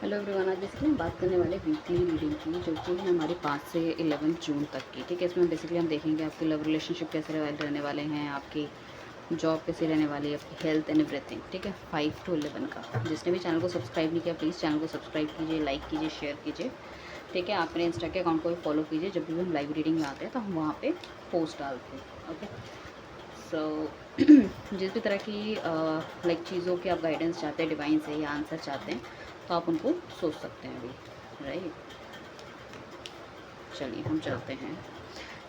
Hello everyone, आज basically हम बात करने वाले वीकली रीडिंग की, जो कि है हमारी 5 से 11 जून तक की। ठीक है, इसमें बेसिकली हम देखेंगे आपके लव रिलेशनशिप कैसे रहने वाले हैं, आपकी जॉब कैसी रहने वाली है, आपकी हेल्थ एंड एवरीथिंग। ठीक है, 5 to 11 का। जिसने भी चैनल को सब्सक्राइब नहीं किया, प्लीज़ चैनल को सब्सक्राइब कीजिए, लाइक कीजिए, शेयर कीजिए। ठीक है, आप मेरे इंस्टा के अकाउंट को भी फॉलो कीजिए। जब भी हम लाइव रीडिंग में आते हैं तो हम वहाँ पर पोस्ट डालते हैं। ओके, सो जिस भी तरह की लाइक चीज़ों की आप गाइडेंस चाहते हैं डिवाइन से या आंसर चाहते हैं, तो आप उनको सोच सकते हैं अभी। राइट, चलिए हम चलते हैं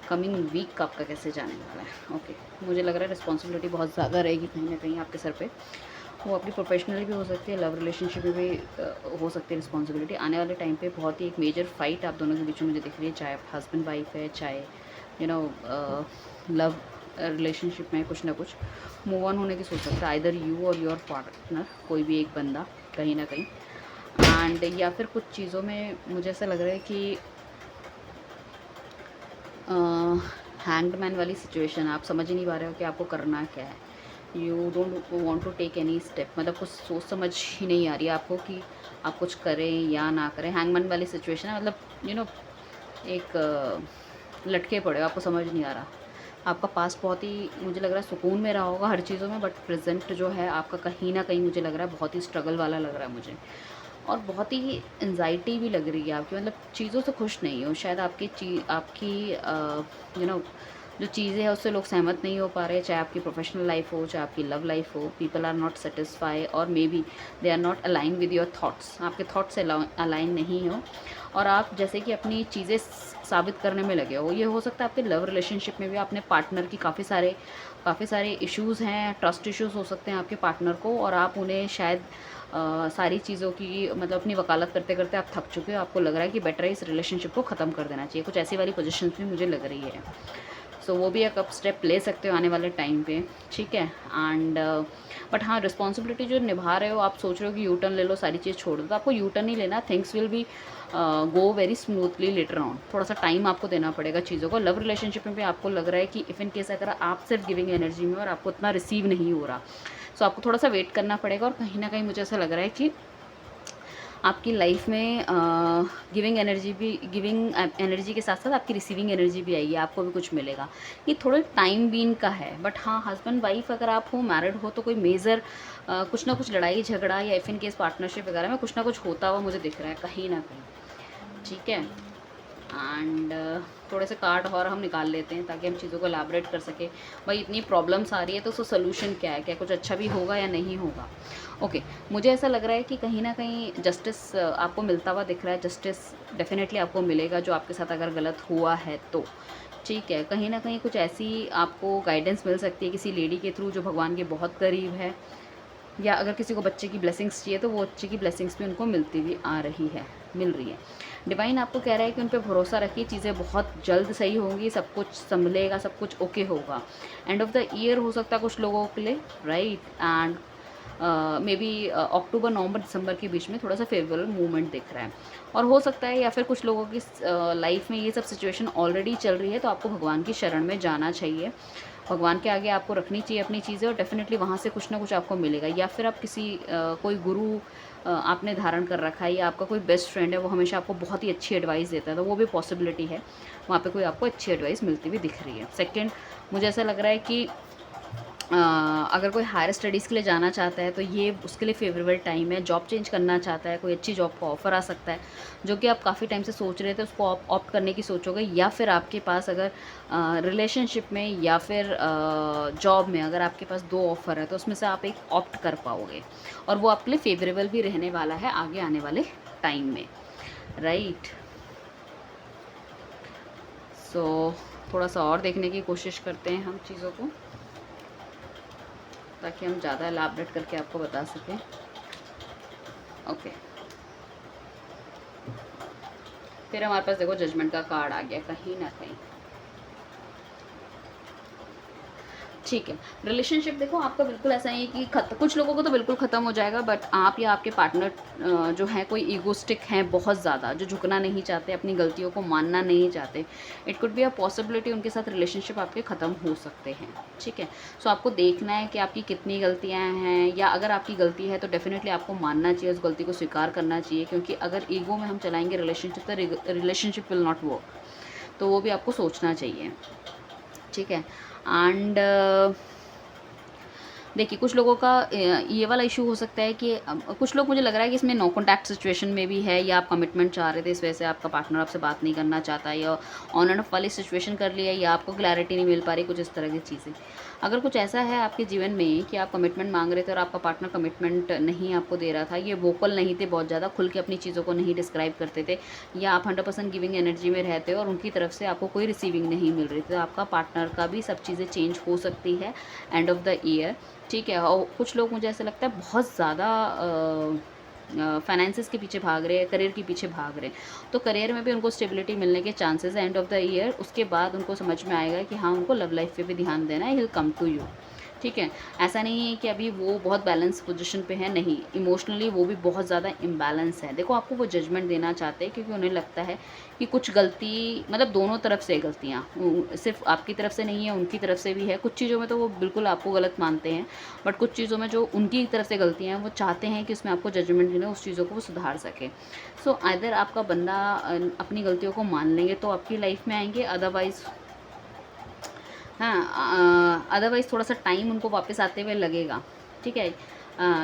कमिंग वीक का आपका कैसे जाने वाला है। ओके, मुझे लग रहा है रिस्पॉन्सिबिलिटी बहुत ज़्यादा रहेगी कहीं ना कहीं आपके सर पे। वो अपनी प्रोफेशनली भी हो सकती है, लव रिलेशनशिप में भी हो सकती है रिस्पॉन्सिबिलिटी। आने वाले टाइम पे बहुत ही एक मेजर फाइट आप दोनों के बीच में मुझे दिख रही है, चाहे आप हस्बैंड वाइफ है, चाहे यू नो लव रिलेशनशिप में कुछ ना कुछ मूव ऑन होने की सोच सकता है, आइदर यू और योर पार्टनर, कोई भी एक बंदा कहीं ना कहीं। एंड या फिर कुछ चीज़ों में मुझे ऐसा लग रहा है कि हैंग्ड मैन वाली सिचुएशन, आप समझ ही नहीं पा रहे हो कि आपको करना क्या है। You don't want to take any step, मतलब कुछ सोच समझ ही नहीं आ रही है आपको कि आप कुछ करें या ना करें। हैंगमैन वाली सिचुएशन है, मतलब एक लटके पड़े हो, आपको समझ नहीं आ रहा। आपका पास्ट बहुत ही मुझे लग रहा है सुकून में रहा होगा हर चीज़ों में, बट प्रेजेंट जो है आपका कहीं ना कहीं मुझे लग रहा है बहुत ही स्ट्रगल वाला लग रहा है मुझे। और बहुत ही एनजाइटी भी लग रही है आपकी, मतलब चीज़ों से खुश नहीं हो शायद। आपकी यू नो जो चीज़ें हैं उससे लोग सहमत नहीं हो पा रहे, चाहे आपकी प्रोफेशनल लाइफ हो, चाहे आपकी लव लाइफ हो। पीपल आर नॉट सेटिस्फाई और may be they are not align with your thoughts, आपके थाट्स से अलाइन नहीं हो। और आप जैसे कि अपनी चीज़ें साबित करने में लगे हो। ये हो सकता है आपके लव रिलेशनशिप में भी अपने पार्टनर की काफ़ी सारे इश्यूज़ हैं, ट्रस्ट इश्यूज़ हो सकते हैं आपके पार्टनर को, और आप उन्हें शायद सारी चीज़ों की मतलब अपनी वकालत करते करते आप थक चुके हो। आपको लग रहा है कि बेटर है इस रिलेशनशिप को ख़त्म कर देना चाहिए, कुछ ऐसी वाली पोजीशन भी मुझे लग रही है। सो वो भी एक आप स्टेप ले सकते हो आने वाले टाइम पे। ठीक है, एंड बट हाँ, रिस्पॉन्सिबिलिटी जो निभा रहे हो, आप सोच रहे हो कि यू टर्न ले लो, सारी चीज़ छोड़ दो, तो आपको यू टर्न नहीं लेना। Things will be go very smoothly later on. थोड़ा सा टाइम आपको देना पड़ेगा चीज़ों को। लव रिलेशनशिप में भी आपको लग रहा है कि इफ़ इन केस अगर आप सिर्फ गिविंग एनर्जी में और आपको उतना रिसीव नहीं हो रहा, सो आपको थोड़ा सा वेट करना पड़ेगा। और कहीं ना कहीं मुझे ऐसा लग रहा है कि आपकी लाइफ में गिविंग एनर्जी के साथ साथ आपकी रिसीविंग एनर्जी भी आएगी, आपको भी कुछ मिलेगा। ये थोड़े टाइम बीन का है, बट हाँ, हस्बैंड वाइफ अगर आप हो, मैरिड हो, तो कोई मेजर कुछ ना कुछ लड़ाई झगड़ा या इफ इन केस पार्टनरशिप वगैरह में कुछ ना कुछ होता हुआ मुझे दिख रहा है कहीं ना कहीं। ठीक है, एंड थोड़े से कार्ड और हम निकाल लेते हैं ताकि हम चीज़ों को एलैबोरेट कर सकें। भाई इतनी प्रॉब्लम्स आ रही है तो उसका सोल्यूशन क्या है, क्या कुछ अच्छा भी होगा या नहीं होगा। ओके, मुझे ऐसा लग रहा है कि कहीं ना कहीं जस्टिस आपको मिलता हुआ दिख रहा है। जस्टिस डेफिनेटली आपको मिलेगा जो आपके साथ अगर गलत हुआ है तो। ठीक है, कहीं ना कहीं कुछ ऐसी आपको गाइडेंस मिल सकती है किसी लेडी के थ्रू जो भगवान के बहुत करीब है, या अगर किसी को बच्चे की ब्लेसिंग्स चाहिए तो वो बच्चे की ब्लेसिंग्स भी उनको मिलती हुई आ रही है, मिल रही है। डिवाइन आपको कह रहा है कि उन पर भरोसा रखिए, चीज़ें बहुत जल्द सही होंगी, सब कुछ संभलेगा, सब कुछ ओके होगा। एंड ऑफ द ईयर हो सकता है कुछ लोगों के लिए, राइट। एंड मे बी अक्टूबर नवंबर दिसंबर के बीच में थोड़ा सा फेवरेबल मूवमेंट दिख रहा है। और हो सकता है या फिर कुछ लोगों की लाइफ में ये सब सिचुएशन ऑलरेडी चल रही है, तो आपको भगवान की शरण में जाना चाहिए, भगवान के आगे आपको रखनी चाहिए अपनी चीज़ें, और डेफिनेटली वहाँ से कुछ ना कुछ आपको मिलेगा। या फिर आप कोई गुरु आपने धारण कर रखा है, या आपका कोई बेस्ट फ्रेंड है, वो हमेशा आपको बहुत ही अच्छी एडवाइस देता है, तो वो भी पॉसिबिलिटी है, वहाँ पे कोई आपको अच्छी एडवाइस मिलती हुई दिख रही है। सेकंड, मुझे ऐसा लग रहा है कि अगर कोई हायर स्टडीज़ के लिए जाना चाहता है तो ये उसके लिए फेवरेबल टाइम है। जॉब चेंज करना चाहता है, कोई अच्छी जॉब का ऑफ़र आ सकता है जो कि आप काफ़ी टाइम से सोच रहे थे, उसको आप ऑप्ट करने की सोचोगे। या फिर आपके पास अगर रिलेशनशिप में या फिर जॉब में अगर आपके पास 2 ऑफ़र है, तो उसमें से आप एक ऑप्ट कर पाओगे, और वो आपके लिए फेवरेबल भी रहने वाला है आगे आने वाले टाइम में, राइट। सो थोड़ा सा और देखने की कोशिश करते हैं हम चीज़ों को, ताकि हम ज़्यादा एलैबोरेट करके आपको बता सकें। ओके, फिर हमारे पास देखो जजमेंट का कार्ड आ गया कहीं ना कहीं। ठीक है। रिलेशनशिप देखो आपका बिल्कुल ऐसा नहीं है कि कुछ लोगों को तो बिल्कुल ख़त्म हो जाएगा, बट आप या आपके पार्टनर जो है कोई ईगोइस्टिक हैं बहुत ज़्यादा, जो झुकना नहीं चाहते, अपनी गलतियों को मानना नहीं चाहते। It could be a possibility उनके साथ रिलेशनशिप आपके ख़त्म हो सकते हैं, ठीक है। सो आपको देखना है कि आपकी कितनी गलतियाँ हैं, या अगर आपकी गलती है तो डेफ़िनेटली आपको मानना चाहिए, उस गलती को स्वीकार करना चाहिए, क्योंकि अगर ईगो में हम चलाएँगे रिलेशनशिप तो रिलेशनशिप विल नॉट वर्क। तो वो भी आपको सोचना चाहिए, ठीक है। एंड देखिए कुछ लोगों का ये वाला इशू हो सकता है कि कुछ लोग, मुझे लग रहा है कि इसमें नो कॉन्टैक्ट सिचुएशन में भी है, या आप कमिटमेंट चाह रहे थे, इस वजह से आपका पार्टनर आपसे बात नहीं करना चाहता, या ऑन एंड ऑफ वाली सिचुएशन कर लिया, या आपको क्लैरिटी नहीं मिल पा रही, कुछ इस तरह की चीज़ें। अगर कुछ ऐसा है आपके जीवन में कि आप कमिटमेंट मांग रहे थे और आपका पार्टनर कमिटमेंट नहीं आपको दे रहा था, ये वोकल नहीं थे, बहुत ज़्यादा खुल के अपनी चीज़ों को नहीं डिस्क्राइब करते थे, या आप 100% गिविंग एनर्जी में रहते हो और उनकी तरफ से आपको कोई रिसीविंग नहीं मिल रही थी, तो आपका पार्टनर का भी सब चीज़ें चेंज हो सकती है एंड ऑफ द ईयर, ठीक है। और कुछ लोग, मुझे ऐसा लगता है, बहुत ज़्यादा फाइनेंसिस के पीछे भाग रहे हैं, करियर के पीछे भाग रहे हैं, तो करियर में भी उनको स्टेबिलिटी मिलने के चांसेस है एंड ऑफ द ईयर। उसके बाद उनको समझ में आएगा कि हाँ, उनको लव लाइफ पे भी ध्यान देना है, he will come to you, ठीक है। ऐसा नहीं है कि अभी वो बहुत बैलेंस पोजीशन पे है, नहीं, इमोशनली वो भी बहुत ज़्यादा इम्बैलेंस है। देखो आपको वो जजमेंट देना चाहते हैं क्योंकि उन्हें लगता है कि कुछ गलती, मतलब दोनों तरफ से गलतियाँ, सिर्फ आपकी तरफ से नहीं है, उनकी तरफ से भी है। कुछ चीज़ों में तो वो बिल्कुल आपको गलत मानते हैं, बट कुछ चीज़ों में जो उनकी तरफ से गलतियाँ हैं, वो चाहते हैं कि उसमें आपको जजमेंट देना, उस चीज़ों को वो सुधार सके। सो आइदर आपका बंदा अपनी गलतियों को मान लेंगे तो आपकी लाइफ में आएंगे, अदरवाइज़, हाँ, अदरवाइज़ थोड़ा सा टाइम उनको वापस आते हुए लगेगा, ठीक है।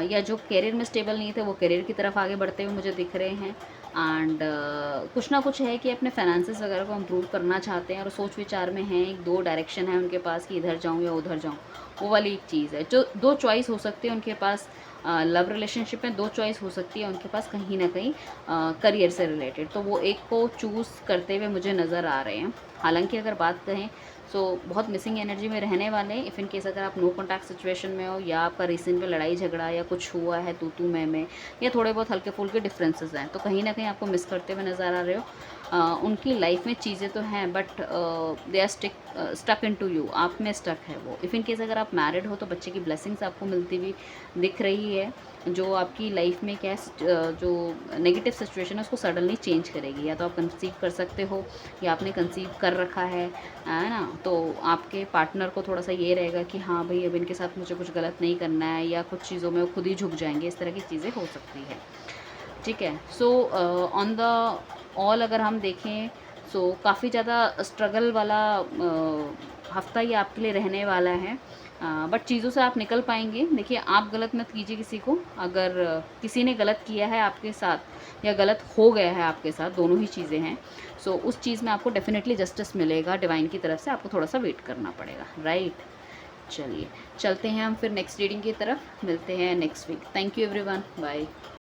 या जो करियर में स्टेबल नहीं थे, वो करियर की तरफ आगे बढ़ते हुए मुझे दिख रहे हैं। एंड कुछ ना कुछ है कि अपने फाइनेंसेस वगैरह को इम्प्रूव करना चाहते हैं और सोच विचार में हैं, एक दो डायरेक्शन है उनके पास कि इधर जाऊँ या उधर जाऊँ, वो वाली एक चीज़ है। जो दो चॉइस हो सकती है उनके पास, लव रिलेशनशिप में दो चॉइस हो सकती है उनके पास, कहीं ना कहीं करियर से रिलेटेड, तो वो एक को चूज़ करते हुए मुझे नज़र आ रहे हैं। हालांकि अगर बात करें सो बहुत मिसिंग एनर्जी में रहने वाले हैं। इफ़ इन केस अगर आप नो कॉन्टैक्ट सिचुएशन में हो, या आपका रिसेंट में लड़ाई झगड़ा या कुछ हुआ है तू मैं, या थोड़े बहुत हल्के फुल्के डिफरेंसेस हैं, तो कहीं ना कहीं आपको मिस करते हुए नज़र आ रहे हो। उनकी लाइफ में चीज़ें तो हैं, but they are stuck in to you, आप में स्टक है वो। इफ़ इन केस अगर आप मैरिड हो तो बच्चे की ब्लेसिंग्स आपको मिलती हुई दिख रही है, जो आपकी लाइफ में क्या जो नेगेटिव सिचुएशन है उसको सडनली चेंज करेगी। या तो आप कंसीव कर सकते हो, या आपने कंसीव कर रखा है ना, तो आपके पार्टनर को थोड़ा सा ये रहेगा कि हाँ भाई, अब इनके साथ मुझे कुछ गलत नहीं करना है, या कुछ चीज़ों में वो खुद ही झुक जाएंगे, इस तरह की चीज़ें हो सकती है, ठीक है। सो ऑन द ऑल अगर हम देखें, सो काफ़ी ज़्यादा स्ट्रगल वाला हफ्ता ये आपके लिए रहने वाला है, बट चीज़ों से आप निकल पाएंगे। देखिए, आप गलत मत कीजिए किसी को, अगर किसी ने गलत किया है आपके साथ या गलत हो गया है आपके साथ, दोनों ही चीज़ें हैं, सो उस चीज़ में आपको डेफिनेटली जस्टिस मिलेगा डिवाइन की तरफ से, आपको थोड़ा सा वेट करना पड़ेगा, राइट। चलिए, चलते हैं हम फिर नेक्स्ट रीडिंग की तरफ, मिलते हैं next week. Thank you everyone, bye.